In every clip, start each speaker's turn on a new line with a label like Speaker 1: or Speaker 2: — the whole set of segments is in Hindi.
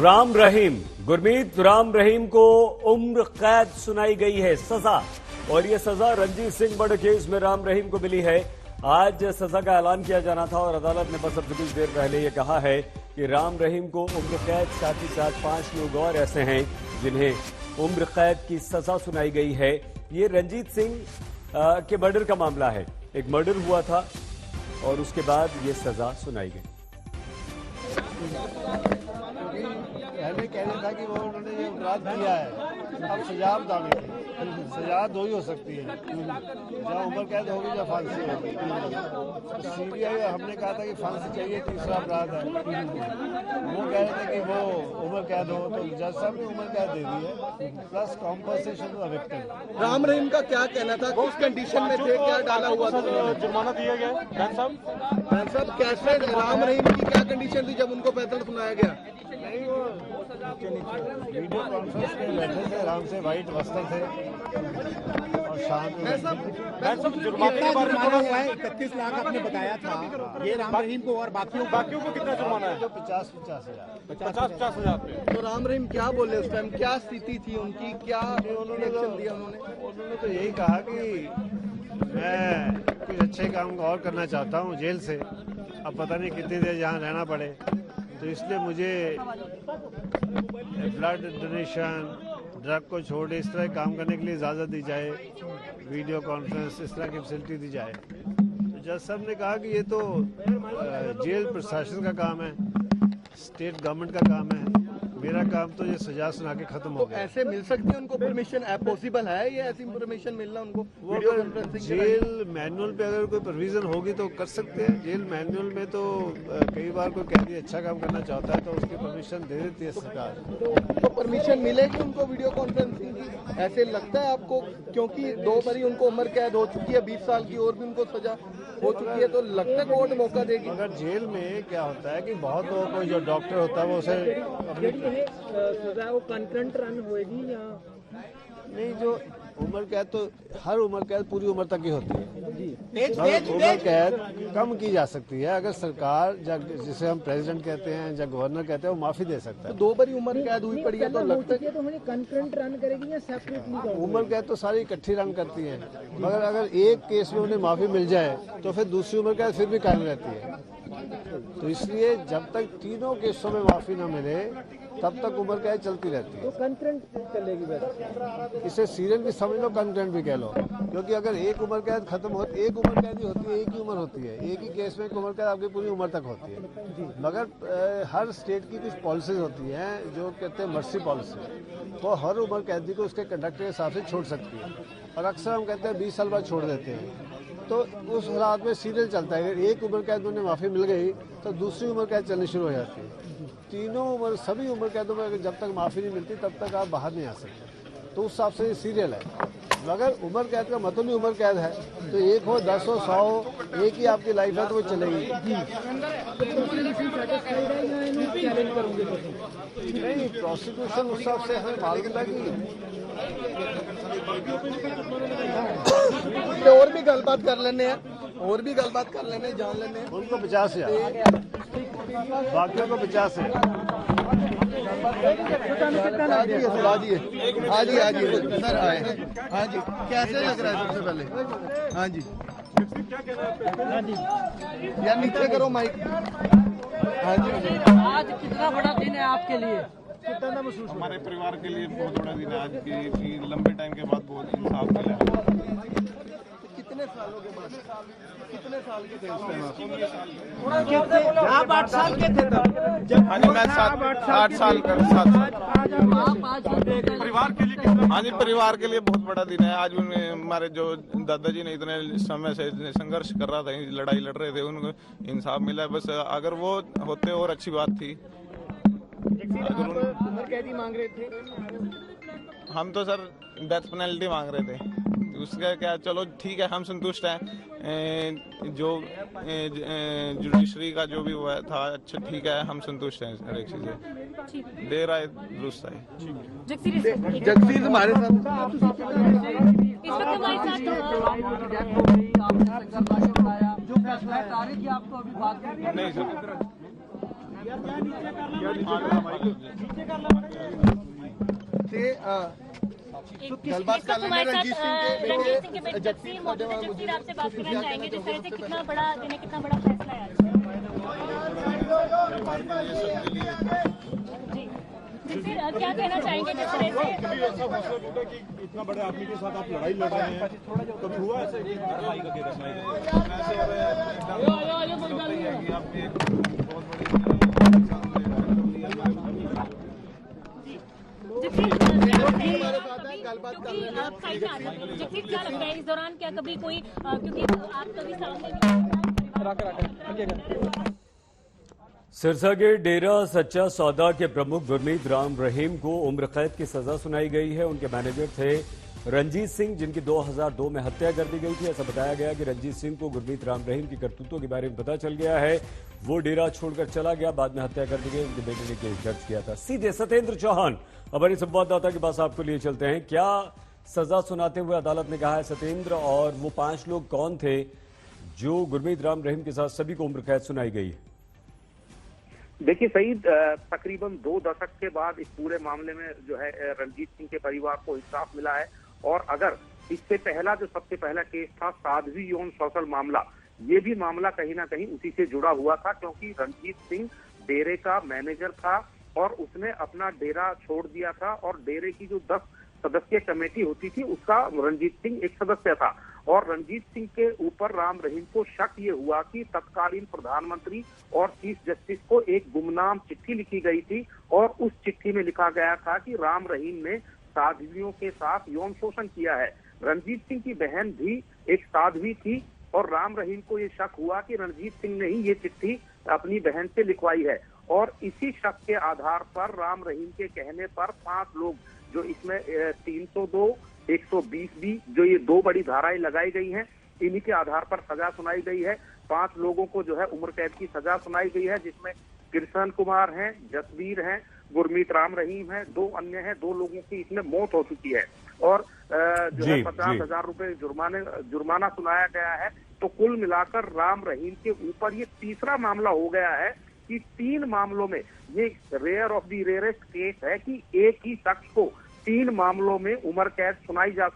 Speaker 1: राम रहीम, गुरमीत राम रहीम को उम्र कैद सुनाई गई है सजा, और ये सजा रंजीत सिंह मर्डर केस में राम रहीम को मिली है। आज सजा का ऐलान किया जाना था और अदालत ने बस अब कुछ देर पहले ये कहा है कि राम रहीम को उम्र कैद, साथ ही साथ 5 लोग और ऐसे हैं जिन्हें उम्र कैद की सजा सुनाई गई है। ये रंजीत सिंह के मर्डर का मामला है। एक मर्डर हुआ था और उसके बाद ये सजा सुनाई गई।
Speaker 2: पहले कहना था कि वो उन्होंने ये अपराध किया है, अब सजा बतानी थी। सजा दो ही हो सकती है, जहाँ उम्र कैद होगी या फांसी होगी। सीबीआई हमने कहा था कि फांसी चाहिए, तीसरा अपराध है। वो कह रहे थे कि वो उम्र कैद हो, तो जज साहब ने उम्र कैद दे दी है plus compensation to the victim.
Speaker 3: Ram Rahim का क्या कहना था, किस कंडीशन में थे, क्या डाला हुआ था?
Speaker 2: जुर्माना दिया गया। खान
Speaker 3: साहब कैसे राम रहीम की क्या कंडीशन थी जब उनको पैदल सुनाया गया?
Speaker 2: नहीं, वो वीडियो कॉन्फ्रेंस में बैठे थे, आराम से व्हाइट वस्त्र थे और शांत।
Speaker 4: जुर्माना हुआ है 31 लाख आपने बताया था, ये राम रहीम को, और बाकियों को कितना जुर्माना है?
Speaker 2: 50-50 हज़ार।
Speaker 4: 50-50 हज़ार।
Speaker 3: तो राम रहीम क्या बोले उस टाइम, क्या स्थिति थी उनकी, क्या रिएक्शन दिया
Speaker 2: उन्होंने तो यही कहा कि मैं कुछ अच्छे काम और करना चाहता हूँ जेल से, अब पता नहीं कितनी देर यहाँ रहना पड़े, तो इसलिए मुझे ब्लड डोनेशन, ड्रग को छोड़ इस तरह काम करने के लिए इजाज़त दी जाए, वीडियो कॉन्फ्रेंस इस तरह की फैसिलिटी दी जाए। तो जज साहब ने कहा कि ये तो जेल प्रशासन का काम है, स्टेट गवर्नमेंट का काम है, मेरा काम तो ये सजा सुना के खत्म हो गया।
Speaker 3: ऐसे मिल सकती है उनको परमिशन, पॉसिबल है ये ऐसी परमिशन मिलना उनको?
Speaker 2: वो अगर जेल मैनुअल पे अगर कोई प्रोविजन होगी तो कर सकते हैं। जेल मैनुअल में तो कई बार कोई कैदी अच्छा काम करना चाहता है तो उसकी परमिशन दे देती है सरकार।
Speaker 3: तो परमिशन मिलेगी उनको वीडियो कॉन्फ्रेंसिंग की, ऐसे लगता है आपको? क्योंकि 2 बारी उनको उम्र कैद हो चुकी है, 20 साल की, और भी उनको सजा हो चुकी है, तो लगता है कोर्ट मौका देगी?
Speaker 2: अगर जेल में क्या होता है कि बहुत लोगों को, जो डॉक्टर होता है वो उसे
Speaker 4: सजा वो कंकरेंट रन होएगी या
Speaker 2: नहीं, जो उम्र कैद तो हर उम्र कैद पूरी उम्र तक ही होती है। उम्र कैद कम की जा सकती है अगर सरकार, जिसे हम प्रेसिडेंट कहते हैं या गवर्नर कहते हैं, वो माफी दे सकता है।
Speaker 3: 2 बारी उम्र कैद हुई पड़ी है तो लगता है
Speaker 4: तो हमें कंकरेंट रन करेगी या सेपरेटली?
Speaker 2: उम्र कैद तो सारी इकट्ठी रन करती है, मगर अगर एक केस में उन्हें माफी मिल जाए तो फिर दूसरी उम्र कैद फिर भी कायम रहती है। तो इसलिए जब तक तीनों केसों में माफी न मिले तब तक उम्र कैद चलती रहती है।
Speaker 4: तो कंकरेंट चलेगी वैसे?
Speaker 2: इसे सीरियल भी समझ लो, कंकरेंट भी कह लो, क्योंकि अगर एक उम्र कैद खत्म हो, एक उम्र कैद ही होती है, एक ही उम्र होती है, एक ही केस में एक उम्र कैद आपकी पूरी उम्र तक होती है। मगर हर स्टेट की कुछ पॉलिसीज होती हैं जो कहते हैं मर्सी पॉलिसी, वो हर उम्र कैदी को उसके कंडक्ट के हिसाब से छोड़ सकती है, और अक्सर हम कहते हैं 20 साल बाद छोड़ देते हैं। तो उस हालात में सीरियल चलता है, अगर एक उम्र कैद उन्हें माफी मिल गई तो दूसरी उम्र कैद चलनी शुरू हो जाती है। तीनों उम्र, सभी उम्र कैदों में जब तक माफी नहीं मिलती तब तक आप बाहर नहीं आ सकते। तो उस हिसाब से ये सीरियल है। मगर उम्र कैद का मतलब नहीं उम्र कैद है, तो 1 हो, 10 हो, 100 हो, एक ही आपकी लाइफ है तो वो चलेगी। नहीं, प्रोसिक्यूशन उस हिसाब से हमें मालूम था कि
Speaker 3: और भी गलबात कर लेने हैं, और भी गलबात कर लेने, जान लेने।
Speaker 2: उनको 50,000, बाकियों को 50,000।
Speaker 3: हाँ जी सर आए। हाँ जी, कैसे लग रहा है सबसे पहले? हाँ जी यार नीचे करो माइक। हाँ जी,
Speaker 5: आज कितना बड़ा दिन है आपके लिए?
Speaker 3: कितना महसूस?
Speaker 6: हमारे परिवार के लिए बहुत बड़ा दिन है आज की लंबे टाइम के बाद बहुत इंसाफ मिला।
Speaker 3: कितने सालों के बाद? कितने साल के थे उस टाइम
Speaker 4: आप? 8 साल के थे तब जब?
Speaker 6: हाँ जी, मैं 8 साल का 7 साल।
Speaker 5: परिवार के लिए?
Speaker 6: हाँ जी, परिवार के लिए बहुत बड़ा दिन है आज। हमारे जो दादाजी ने इतने समय से संघर्ष कर रहा था, लड़ाई लड़ रहे थे, उनको इंसाफ मिला है। बस अगर वो होते और अच्छी बात थी।
Speaker 4: उम्र कैदी मांग रहे थे?
Speaker 6: हम तो सर डेथ पेनल्टी मांग रहे थे, उसका क्या, चलो ठीक है, हम संतुष्ट हैं। जो जुडिशरी का जो भी हुआ था, अच्छा ठीक है, हम संतुष्ट हैं हर एक चीज से। देर आए दुरुस्त आए।
Speaker 3: जगसीर हमारे साथ
Speaker 5: जो फैसला है तारीख की आपको अभी बात
Speaker 6: नहीं सर।
Speaker 3: गलबात कर लेंगे रंजीत सिंह के बेटे
Speaker 7: जगसीर मौजूद है। जगसीर, आपसे बात करना चाहेंगे जिस तरह से कितना बड़ा फैसला है जी। जगसीर, क्या कहना चाहेंगे जिस तरह से
Speaker 4: कभी ऐसा फैसला टूटा कि इतना बड़े आदमी के साथ आप लड़ाई लड़ रहे हैं, कभी हुआ ऐसे कि
Speaker 7: जगसीर, क्या लगता है इस दौरान क्या कभी कोई क्योंकि आप कभी सामने
Speaker 1: सिरसा के डेरा सच्चा सौदा के प्रमुख गुरमीत राम रहीम को उम्र कैद की सजा सुनाई गई है। उनके मैनेजर थे रंजीत सिंह, जिनकी 2002 में हत्या कर दी गई थी। ऐसा बताया गया कि रंजीत सिंह को गुरमीत राम रहीम की करतूतों के बारे में पता चल गया है। वो डेरा छोड़कर चला गया, बाद में हत्या कर दी गई। उनके बेटे ने केस दर्ज किया था। सीधे सत्येंद्र चौहान हमारे संवाददाता के पास आपको लिए चलते हैं। क्या सजा सुनाते हुए अदालत ने कहा है सत्येंद्र, और वो 5 लोग कौन थे जो गुरमीत राम रहीम के साथ सभी को उम्र कैद सुनाई गई है?
Speaker 8: देखिए सईद, तकरीबन 2 दशक के बाद इस पूरे मामले में जो है रंजीत सिंह के परिवार को इंसाफ मिला है। और अगर इससे पहला जो सबसे पहला केस था साध्वी यौन शोषण मामला, ये भी मामला कहीं ना कहीं उसी से जुड़ा हुआ था, क्योंकि रंजीत सिंह डेरे का मैनेजर था और उसने अपना डेरा छोड़ दिया था और डेरे की जो 10 सदस्यीय कमेटी होती थी उसका रंजीत सिंह एक सदस्य था। और रंजीत सिंह के ऊपर राम रहीम को शक ये हुआ कि तत्कालीन प्रधानमंत्री और चीफ जस्टिस को एक गुमनाम चिट्ठी लिखी गई थी और उस चिट्ठी में लिखा गया था कि राम रहीम ने साध्वियों के साथ यौन शोषण किया है। रंजीत सिंह की बहन भी एक साध्वी थी और राम रहीम को ये शक हुआ कि रंजीत सिंह ने ही ये चिट्ठी अपनी बहन से लिखवाई है। और इसी शक के आधार पर राम रहीम के कहने पर 5 लोग, जो इसमें 302, 120 भी, जो ये 2 बड़ी धाराएं लगाई गई हैं, इन्हीं के आधार पर सजा सुनाई गई है। 5 लोगों को जो है उम्र कैद की सजा सुनाई गई है, जिसमें कृष्ण कुमार हैं, जसवीर हैं, गुरमीत राम रहीम है, 2 अन्य हैं। 2 लोगों की इसमें मौत हो चुकी है और जो है 50,000 रुपए जुर्माना सुनाया गया है। तो कुल मिलाकर राम रहीम के ऊपर ये तीसरा मामला हो गया है कि 3 मामलों में, ये rare of the rarest case है कि एक ही शख्स को 3 मामलों में उम्र कैद सुनाई जा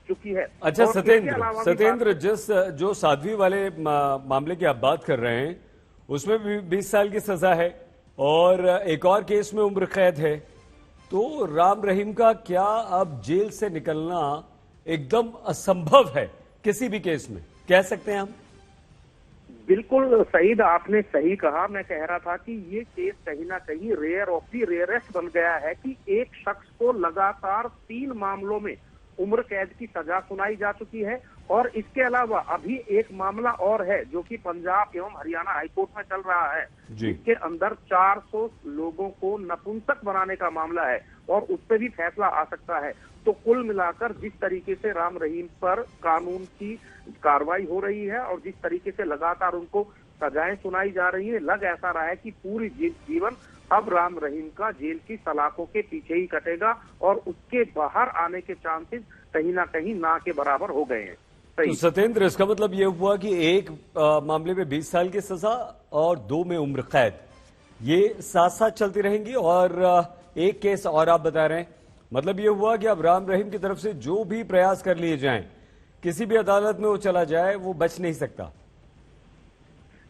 Speaker 8: चुकी है।
Speaker 1: अच्छा सत्येंद्र, जो साध्वी वाले मामले की आप बात कर रहे हैं उसमें भी 20 साल की सजा है और एक और केस में उम्र कैद है, तो राम रहीम का क्या अब जेल से निकलना एकदम असंभव है किसी भी केस में, कह सकते हैं हम?
Speaker 8: बिल्कुल सईद, आपने सही कहा। मैं कह रहा था कि ये केस कहीं ना कहीं रेयर ऑफ दी रेयरेस्ट बन गया है कि एक शख्स को लगातार 3 मामलों में उम्र कैद की सजा सुनाई जा चुकी है। और इसके अलावा अभी एक मामला और है जो कि पंजाब एवं हरियाणा हाईकोर्ट में चल रहा है, जिसके अंदर 400 लोगों को नपुंसक बनाने का मामला है और उस पर भी फैसला आ सकता है। तो कुल मिलाकर जिस तरीके से राम रहीम पर कानून की कार्रवाई हो रही है और जिस तरीके से लगातार उनको सजाएं सुनाई जा रही है, लग ऐसा रहा है कि पूरी जीवन अब राम रहीम का जेल की सलाखों के पीछे ही कटेगा और उसके बाहर आने के चांसेस कहीं ना कहीं ना के बराबर हो गए हैं।
Speaker 1: तो सत्येंद्र, इसका मतलब ये हुआ कि एक मामले में 20 साल की सजा और 2 में उम्र कैद, ये साथ साथ चलती रहेंगी। और एक केस और आप बता रहे हैं, मतलब ये हुआ कि अब राम रहीम की तरफ से जो भी प्रयास कर लिए जाएं, किसी भी अदालत में वो चला जाए, वो बच नहीं सकता।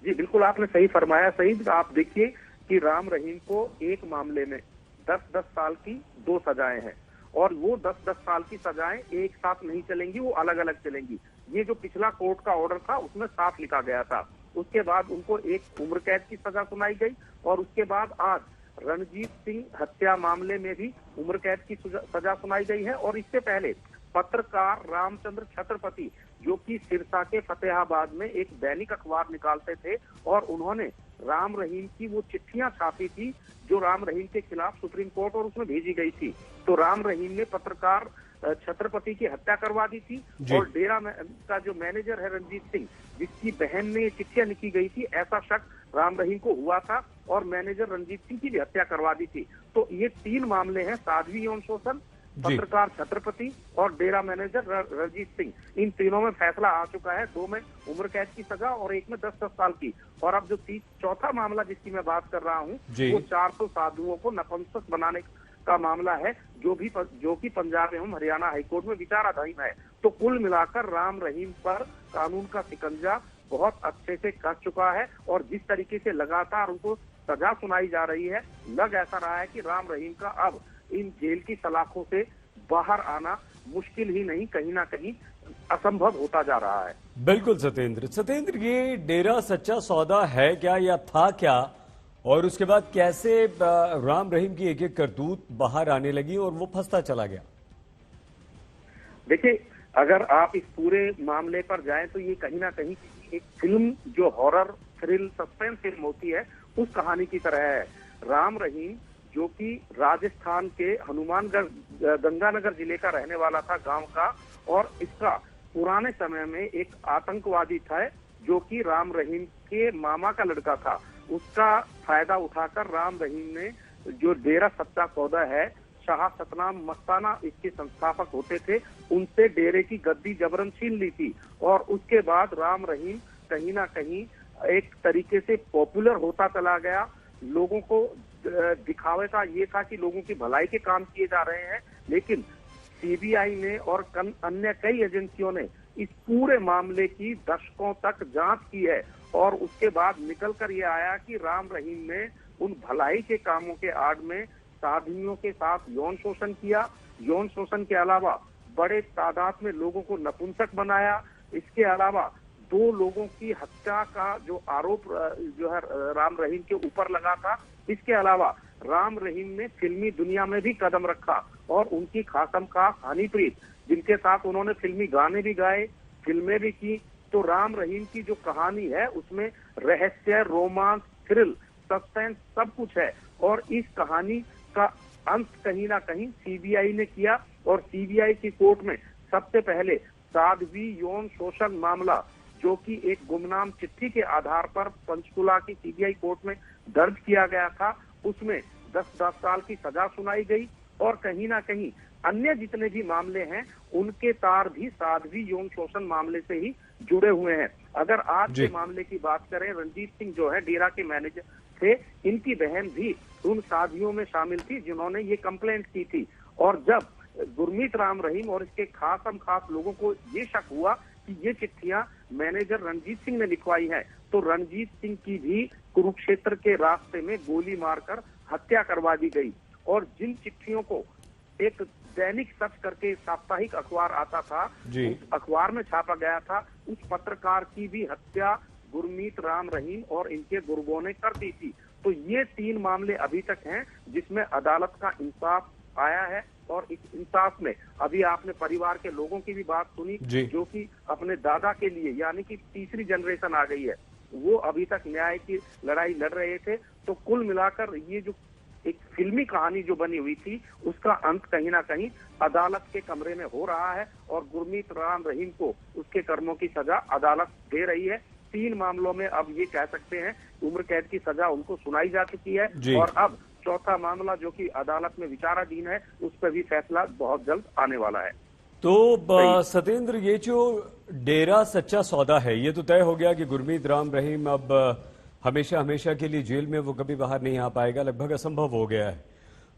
Speaker 8: जी बिल्कुल, आपने सही फरमाया। सही, आप देखिए कि राम रहीम को एक मामले में 10-10 साल की 2 सजाएं हैं और वो 10-10 साल की सजाएं एक साथ नहीं चलेंगी, वो अलग अलग चलेंगी। ये जो पिछला कोर्ट का ऑर्डर था उसमें साफ लिखा गया था। उसके बाद उनको एक उम्र कैद की सजा सुनाई गई और उसके बाद आज रणजीत सिंह हत्या मामले में भी उम्र कैद की सजा सुनाई गई है। और इससे पहले पत्रकार रामचंद्र छत्रपति, जो कि सिरसा के फतेहाबाद में एक दैनिक अखबार निकालते थे और उन्होंने राम रहीम की वो चिट्ठियां छापी थी जो राम रहीम के खिलाफ सुप्रीम कोर्ट और उसमें भेजी गई थी। तो राम रहीम ने पत्रकार छत्रपति की हत्या करवा दी थी और डेरा का जो मैनेजर है रंजीत सिंह, जिसकी बहन ने चिट्ठियां लिखी गई थी, ऐसा शक राम रहीम को हुआ था और मैनेजर रंजीत सिंह की भी हत्या करवा दी थी। तो ये 3 मामले हैं, साध्वी यौन शोषण, पत्रकार छत्रपति और डेरा मैनेजर रंजीत सिंह। इन तीनों में फैसला आ चुका है, 2 में उम्र कैद की सजा और एक में 10-10 साल की। और अब जो चौथा मामला जिसकी मैं बात कर रहा हूँ, वो 400 साधुओं को नपुंसक का मामला है जो कि पंजाब एवं हरियाणा हाईकोर्ट में विचाराधीन है। तो कुल मिलाकर राम रहीम पर कानून का शिकंजा बहुत अच्छे से कस चुका है और जिस तरीके से लगातार उनको सजा सुनाई जा रही है, लग ऐसा रहा है कि राम रहीम का अब इन जेल की सलाखों से बाहर आना मुश्किल ही नहीं, कहीं ना कहीं असंभव होता जा रहा है।
Speaker 1: बिल्कुल सत्येंद्र, ये डेरा सच्चा सौदा है क्या या था क्या, और उसके बाद कैसे राम रहीम की एक एक करतूत बाहर आने लगी और वो फंसता चला गया?
Speaker 8: देखिए, अगर आप इस पूरे मामले पर जाएं तो ये कहीं ना कहीं एक फिल्म, जो हॉरर थ्रिल सस्पेंस फिल्म होती है, उस कहानी की तरह है। राम रहीम जो कि राजस्थान के हनुमानगढ़ गंगानगर जिले का रहने वाला था, गांव का, और इसका पुराने समय में एक आतंकवादी था जो कि राम रहीम के मामा का लड़का था। उसका फायदा उठाकर राम रहीम ने जो डेरा सच्चा सौदा है, शाह सतनाम मस्ताना इसके संस्थापक होते थे, उनसे डेरे की गद्दी जबरन छीन ली थी। और उसके बाद राम रहीम कहीं ना कहीं एक तरीके से पॉपुलर होता चला गया। लोगों को दिखावे का ये था कि लोगों की भलाई के काम किए जा रहे हैं, लेकिन सीबीआई ने और अन्य कई एजेंसियों ने इस पूरे मामले की दशकों तक जांच की है और उसके बाद निकलकर ये आया कि राम रहीम ने उन भलाई के कामों के आड़ में साधुओं के साथ यौन शोषण किया। यौन शोषण के अलावा बड़े तादाद में लोगों को नपुंसक बनाया। इसके अलावा 2 लोगों की हत्या का जो आरोप जो है राम रहीम के ऊपर लगा था। इसके अलावा राम रहीम ने फिल्मी दुनिया में भी कदम रखा और उनकी खासम खास हनीप्रीत, जिनके साथ उन्होंने फिल्मी गाने भी गाए, फिल्में भी की। तो राम रहीम की जो कहानी है उसमें रहस्य, रोमांस, थ्रिल, सस्पेंस सब कुछ है और इस कहानी का अंत कहीं ना कहीं सीबीआई ने किया और सीबीआई की कोर्ट में सबसे पहले साध्वी यौन शोषण मामला, जो कि एक गुमनाम चिट्ठी के आधार पर पंचकुला की सीबीआई कोर्ट में दर्ज किया गया था, उसमें 10 साल की सजा सुनाई गई। और कहीं ना कहीं अन्य जितने भी मामले हैं उनके तार भी साध्वी यौन शोषण मामले से ही जुड़े हुए हैं। अगर आज के मामले की बात करें, रंजीत सिंह जो है डेरा के मैनेजर थे, इनकी बहन भी उन साधियों में शामिल थी जिन्होंने ये कंप्लेंट की थी। और जब गुरमीत राम रहीम और इसके खास लोगों को ये शक हुआ कि ये चिट्ठियां मैनेजर रंजीत सिंह ने लिखवाई है, तो रंजीत सिंह की भी कुरुक्षेत्र के रास्ते में गोली मारकर हत्या करवा दी गई। और जिन चिट्ठियों को एक दैनिक सच करके साप्ताहिक अखबार आता था, उस अखबार में छापा गया था, उस पत्रकार की भी हत्या गुरमीत राम रहीम और इनके गुर्गों ने कर दी थी। तो ये 3 मामले अभी तक हैं जिसमें अदालत का इंसाफ आया है और इस इंसाफ में अभी आपने परिवार के लोगों की भी बात सुनी, जो कि अपने दादा के लिए, यानी कि तीसरी जनरेशन आ गई है, वो अभी तक न्याय की लड़ाई लड़ रहे थे। तो कुल मिलाकर ये जो एक फिल्मी कहानी जो बनी हुई थी, उसका अंत कहीं ना कहीं अदालत के कमरे में हो रहा है और गुरमीत राम रहीम को उसके कर्मों की सजा अदालत दे रही है। 3 मामलों में अब ये कह सकते हैं उम्र कैद की सजा उनको सुनाई जा चुकी है और अब चौथा मामला जो कि अदालत में विचाराधीन है, उस पर भी फैसला बहुत जल्द आने वाला है।
Speaker 1: तो सत्येंद्र, ये जो डेरा सच्चा सौदा है, ये तो तय हो गया कि गुरमीत राम रहीम अब हमेशा के लिए जेल में वो कभी बाहर नहीं आ पाएगा, लगभग असंभव हो गया है।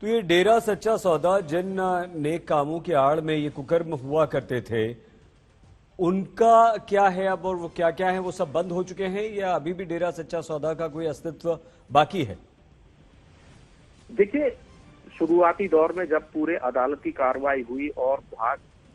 Speaker 1: तो ये डेरा सच्चा सौदा, जिन नेक कामों के आड़ में ये कुकर्म हुआ करते थे, उनका क्या है अब, और वो क्या क्या है, वो सब बंद हो चुके हैं या अभी भी डेरा सच्चा सौदा का कोई अस्तित्व बाकी है?
Speaker 8: देखिए, शुरुआती दौर में जब पूरे अदालती कार्रवाई हुई और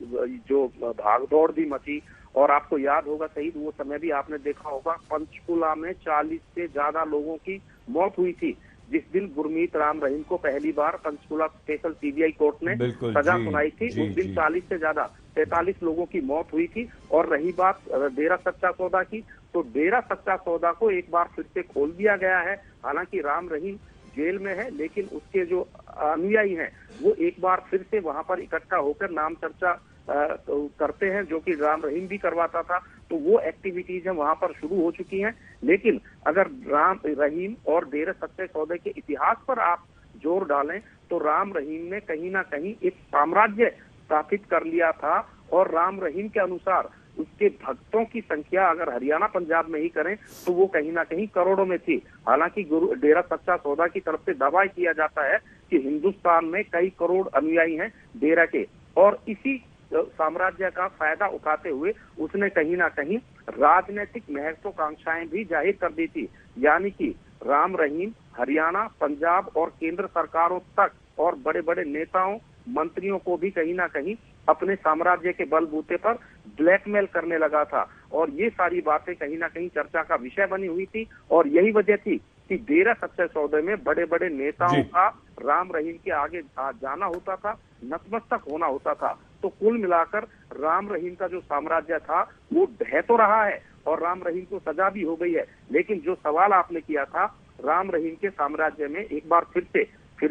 Speaker 8: भागदौड़ भी मची, और आपको याद होगा सही, वो समय भी आपने देखा होगा, पंचकुला में 40 से ज्यादा लोगों की मौत हुई थी जिस दिन गुरमीत राम रहीम को पहली बार पंचकुला स्पेशल सीबीआई कोर्ट ने सजा सुनाई थी। उस दिन 40 से ज्यादा 43 लोगों की मौत हुई थी। और रही बात डेरा सच्चा सौदा की, तो डेरा सच्चा सौदा को एक बार फिर से खोल दिया गया है। हालांकि राम रहीम जेल में है, लेकिन उसके जो अनुयायी हैं वो एक बार फिर से वहां पर इकट्ठा होकर नाम चर्चा करते हैं, जो कि राम रहीम भी करवाता था। तो वो एक्टिविटीज है वहां पर शुरू हो चुकी हैं। लेकिन अगर राम रहीम और डेरा सच्चे सौदे के इतिहास पर आप जोर डालें तो राम रहीम ने कहीं ना कहीं एक साम्राज्य स्थापित कर लिया था और राम रहीम के अनुसार उसके भक्तों की संख्या अगर हरियाणा पंजाब में ही करें तो वो कहीं ना कहीं करोड़ों में थी। हालांकि डेरा सच्चा सौदा की तरफ से दावा किया जाता है कि हिंदुस्तान में कई करोड़ अनुयायी हैं डेरा के, और इसी साम्राज्य का फायदा उठाते हुए उसने कहीं ना कहीं राजनीतिक महत्वाकांक्षाएं भी जाहिर कर दी थी। यानी कि राम रहीम हरियाणा, पंजाब और केंद्र सरकारों तक और बड़े बड़े नेताओं, मंत्रियों को भी कहीं ना कहीं अपने साम्राज्य के बलबूते पर ब्लैकमेल करने लगा था। और ये सारी बातें कहीं ना कहीं चर्चा का विषय बनी हुई थी, और यही वजह थी कि डेरा सच्चे सौदे में बड़े बड़े नेताओं का राम रहीम के आगे जाना होता था, नतमस्तक होना होता था। तो कुल मिलाकर राम रहीम का जो साम्राज्य था वो ढह तो रहा है और राम रहीम को सजा भी हो गई है, लेकिन जो सवाल आपने किया था, राम रहीम के साम्राज्य में एक बार फिर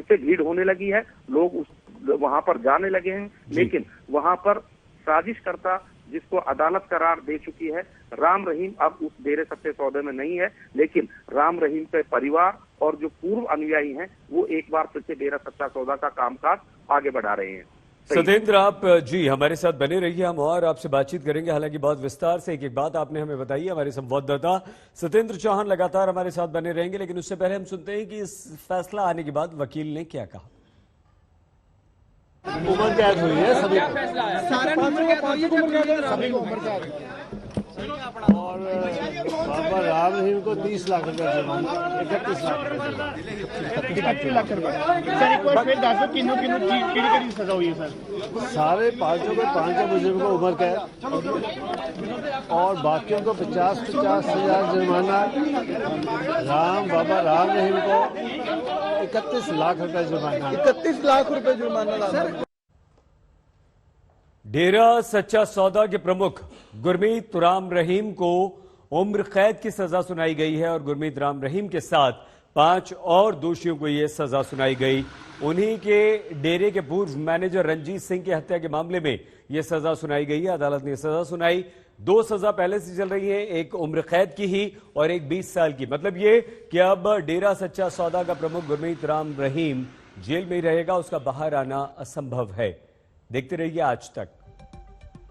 Speaker 8: से भीड़ होने लगी है, लोग वहां पर जाने लगे हैं, लेकिन वहां पर साजिशकर्ता जिसको अदालत करार दे चुकी है, राम रहीम अब उस डेरे सच्चे सौदे में नहीं है, लेकिन राम रहीम के परिवार और जो पूर्व अनुयायी हैं वो एक बार फिर से डेरा सच्चा सौदा का कामकाज आगे बढ़ा रहे हैं।
Speaker 1: सत्येंद्र, आप जी हमारे साथ बने रहिए, हम और आपसे बातचीत करेंगे, हालांकि बहुत विस्तार से एक एक बात आपने हमें बताई है। हमारे संवाददाता सत्येंद्र चौहान लगातार हमारे साथ बने रहेंगे, लेकिन उससे पहले हम सुनते हैं कि इस फैसला आने के बाद वकील ने क्या कहा।
Speaker 2: उम्र कैद हुई है सभी को,
Speaker 4: सभी को उम्र कैद,
Speaker 2: और बाबा राम रहीम को 30 लाख रुपए जुर्माना, 31 लाख
Speaker 4: रुपए। सर एक बार फिर दस किन्नों की सजा हुई है सर?
Speaker 2: सारे पांचों बुजुर्गों को उम्र कैद और बाकियों को 50-50 हजार जुर्माना। बाबा राम रहीम को 31 लाख रुपए जुर्माना।
Speaker 3: 31 लाख रुपए जुर्माना।
Speaker 1: डेरा सच्चा सौदा के प्रमुख गुरमीत राम रहीम को उम्र कैद की सजा सुनाई गई है और गुरमीत राम रहीम के साथ 5 और दोषियों को यह सजा सुनाई गई। उन्हीं के डेरे के पूर्व मैनेजर रंजीत सिंह की हत्या के मामले में यह सजा सुनाई गई है। अदालत ने सजा सुनाई, 2 सजा पहले से चल रही है, एक उम्र कैद की ही और एक 20 साल की। मतलब ये कि अब डेरा सच्चा सौदा का प्रमुख गुरमीत राम रहीम जेल में ही रहेगा, उसका बाहर आना असंभव है। देखते रहिए आज तक।